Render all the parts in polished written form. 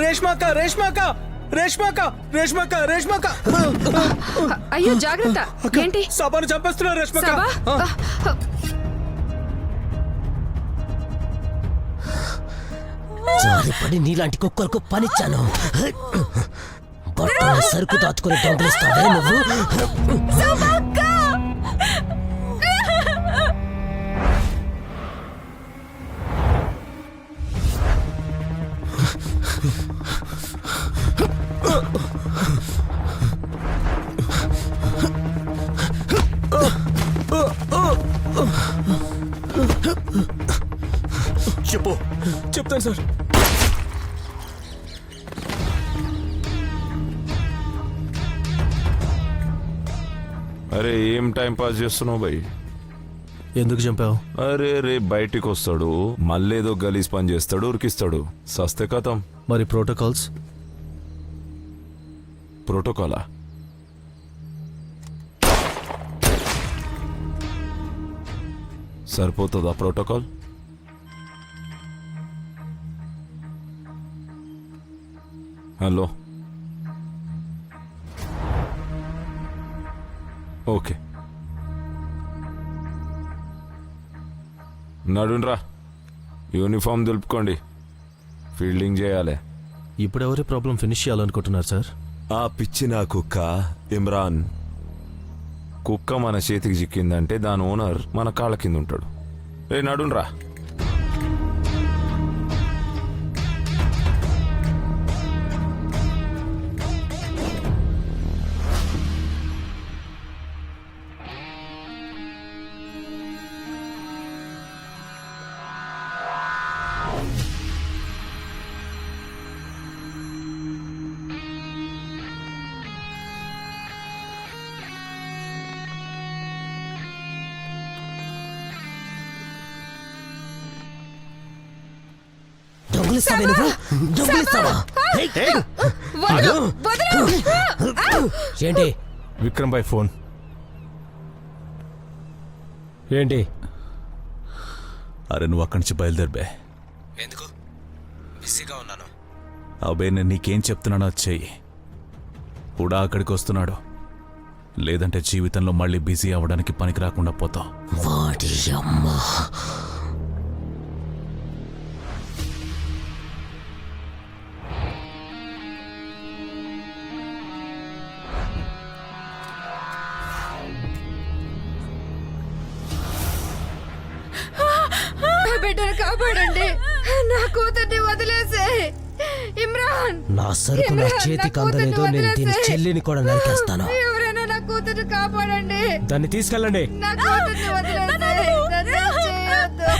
రేష్మాక రేష్మాక రేష్మాక రేష్మాక రేష్మాక అయ్యో జాగ్రత్త. ఏంటి? సభను చంపేస్తున్నా రేష్మాక. జారిపడి నీలాంటి కుక్కలకు పనిచ్చాను. బట్టల సరుకు దాచుకుని దొంగలిస్తావే నువ్వు. చెప్పు. చెప్తాను సార్. అరే ఏం టైం పాస్ చేస్తున్నావు భయ్? ఎందుకు చంపావు? అరే రే బయటికి వస్తాడు, మళ్ళీ ఏదో గలీజ్ పని చేస్తాడు, ఉరికిస్తాడు, సస్తే కథం. మరి ప్రోటోకాల్స్? ప్రోటోకాలా? సరిపోతుందా ప్రోటోకాల్? హలో, ఓకే నడుండ్రా, యూనిఫామ్ దులుపుకోండి, ఫీల్డింగ్ చేయాలి. ఇప్పుడు ఎవరి ప్రాబ్లం ఫినిష్ చేయాలనుకుంటున్నారు సార్? ఆ పిచ్చి నా కుక్క ఇమ్రాన్. కుక్క మన చేతికి చిక్కిందంటే దాని ఓనర్ మన కాళ్ళ కింద ఉంటాడు. రే నడుండ్రా. దొంగలిస్తావే నువ్వు. దొంగలిస్తావా? ఏంటి? విక్రమ్ భాయ్ ఫోన్. ఏంటి? అరే నువ్వు అక్కడి నుంచి బయలుదేరిబే. ఎందుకు? బిజీగా ఉన్నాను. అబే నేను నీకేం చెప్తున్నానో చెయ్యి. కూడా అక్కడికి వస్తున్నాడు, లేదంటే జీవితంలో మళ్ళీ బిజీ అవ్వడానికి పనికి రాకుండా పోతావు. వాడి అమ్మా. బిడ్డను కాపాడండి, నా కూతుర్ని వదిలేసే. ఇమ్రాన్, నా సరుకు నా చేతికి అందలేదో నేను దీని చెల్లిని కూడా నరికేస్తాను. ఎవరైనా నా కూతుర్ని కాపాడండి. దాన్ని తీసుకెళ్ళండి. నా కూతుర్ని వదిలేసే. నన్ను చేయొద్దు.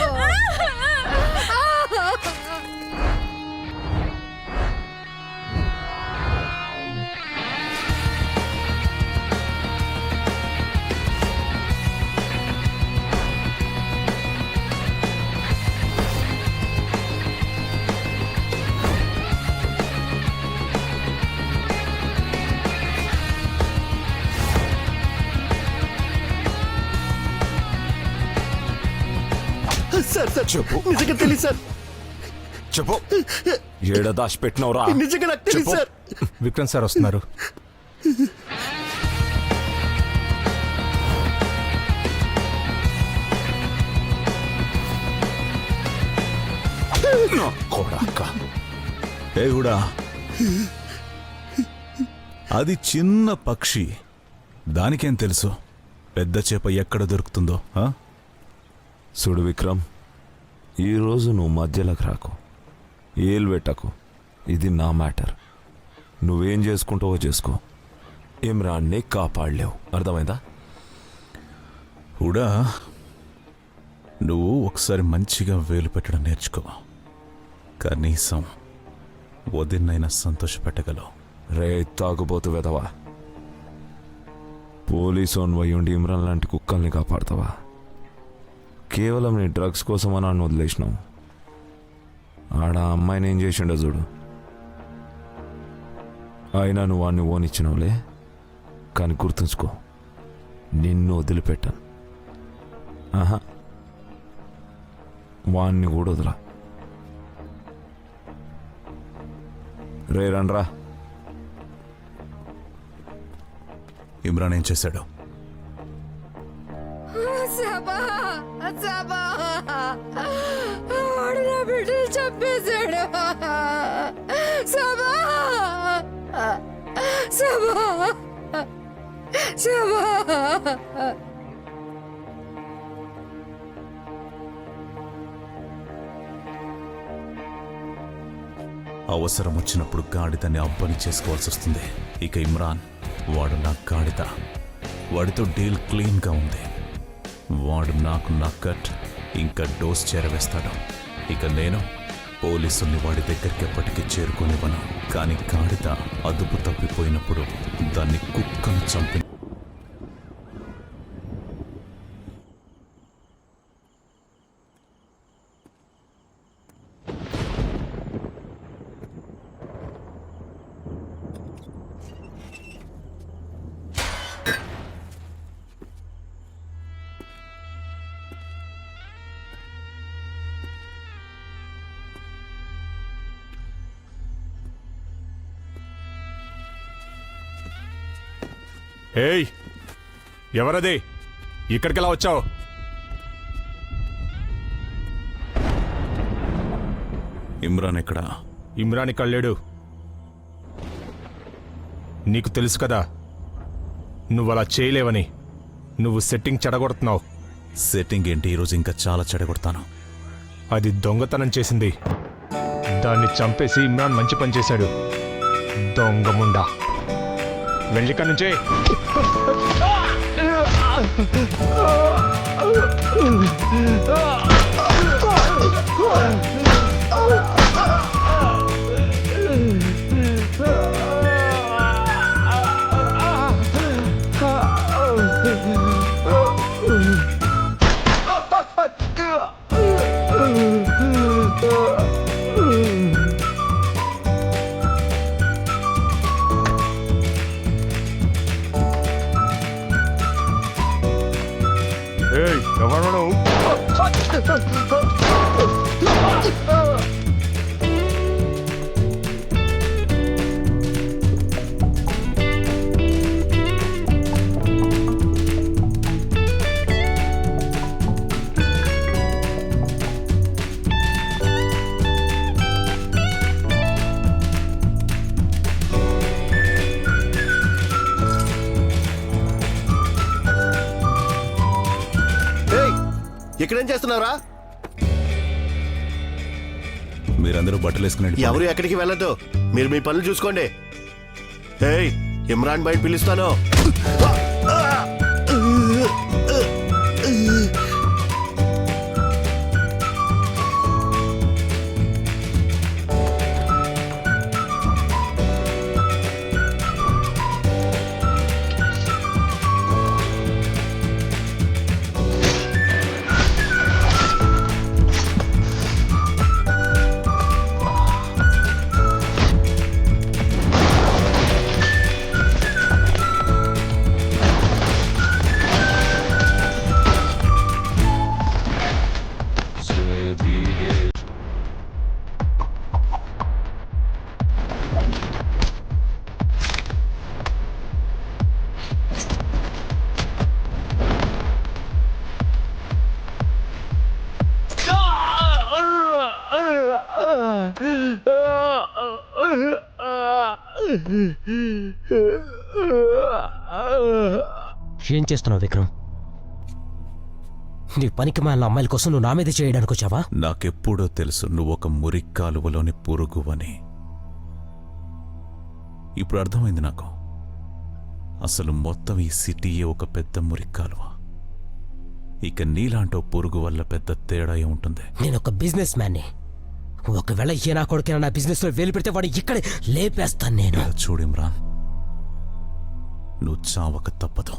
సార్ సార్ చెప్పు. నిజంగా తెలియదు సార్. చెప్పు, ఏడ దాచి పెట్టినవరా? నిజంగా నాకు తెలియదు సార్. విక్రమ్ సార్ వస్తున్నారు. ఏ కూడా అది చిన్న పక్షి, దానికేం తెలుసు పెద్ద చేప ఎక్కడ దొరుకుతుందో? చూడు విక్రమ్, ఈరోజు నువ్వు మధ్యలోకి రాకు, ఏలు పెట్టకు. ఇది నా మ్యాటర్. నువ్వేం చేసుకుంటావో చేసుకో, ఇమ్రాన్ని కాపాడలేవు. అర్థమైందా? కూడా నువ్వు ఒకసారి మంచిగా వేలు పెట్టడం నేర్చుకో, కనీసం వదిన్నైనా సంతోషపెట్టగలవు. రే తాగుబోతు వెదవా, పోలీసోన్ వయ్యుండి ఇమ్రాన్ లాంటి కుక్కల్ని కాపాడతావా? కేవలం నీ డ్రగ్స్ కోసమా నన్ను వదిలేసినావు? ఆడ అమ్మాయిని ఏం చేసిండో చూడు. అయినా నువ్వు వాడిని ఓనిచ్చినావులే, కానీ గుర్తుంచుకో, నిన్ను వదిలిపెట్టాను. ఆహా, వాణ్ణి కూడా వదలా. రే రండ్రా. ఇమ్రాన్ ఏం చేశాడు? సభా సభా వాడు నా బిడ్డలు చంపేశాడు. సభా సభా సభా అవసరం వచ్చినప్పుడు గాడిదని అబ్బని చేసుకోవాల్సి వస్తుంది. ఇక ఇమ్రాన్ వాడు నా గాడిద. వాడితో డీల్ క్లీన్గా ఉంది. వాడు నాకు నక్కట్ ఇంకా డోస్ చేరవేస్తాడు. ఇక నేను పోలీసుల్ని వాడి దగ్గరికి ఎప్పటికీ చేరుకోనివ్వను. కానీ గాడిద అదుపు తప్పిపోయినప్పుడు దాన్ని కుక్కను చంపి ఏయ్, ఎవరది? ఇక్కడికెలా వచ్చావు? ఇమ్రాన్ ఎక్కడా? ఇమ్రాన్ ఇక్కడ లేడు. నీకు తెలుసు కదా నువ్వు అలా చేయలేవని. నువ్వు సెట్టింగ్ చెడగొడుతున్నావు. సెట్టింగ్ ఏంటి? ఈరోజు ఇంకా చాలా చెడగొడతాను. అది దొంగతనం చేసింది. దాన్ని చంపేసి ఇమ్రాన్ మంచి పని చేశాడు. దొంగముండా, వెళ్ళిక నుంచే. ఏయ్, ఎవరు నువ్వు? ఇక్కడేం చేస్తున్నారా? మీరందరూ బట్టలు వేసుకుని ఎవరు ఎక్కడికి వెళ్ళొద్దు. మీరు మీ పనులు చూసుకోండి. ఏయ్, ఇమ్రాన్ బయట పిలుస్తాను. ఏం చేస్తున్నావు విక్రమ్? నీ పనికి మాలిన అమ్మాయిల కోసం నువ్వు నా మీద చేయడానికి వచ్చావా? నాకెప్పుడో తెలుసు నువ్వు ఒక మురిక్కాలువలోని పురుగువని. ఇప్పుడు అర్థమైంది నాకు. అసలు మొత్తం ఈ సిటీయే ఒక పెద్ద మురిక్కాలువ. ఇక నీలాంటో పురుగు వల్ల పెద్ద తేడా ఉంటుంది. నేను ఒక బిజినెస్ మ్యాన్ని. ఒకవేళ ఏ నా కొడుకైనా నా బిజినెస్ లో వేలు పెడితే వాడు ఇక్కడే లేపేస్తాను నేను. ఇలా చూడు ఇమ్రాన్, నువ్వు చావక తప్పదు.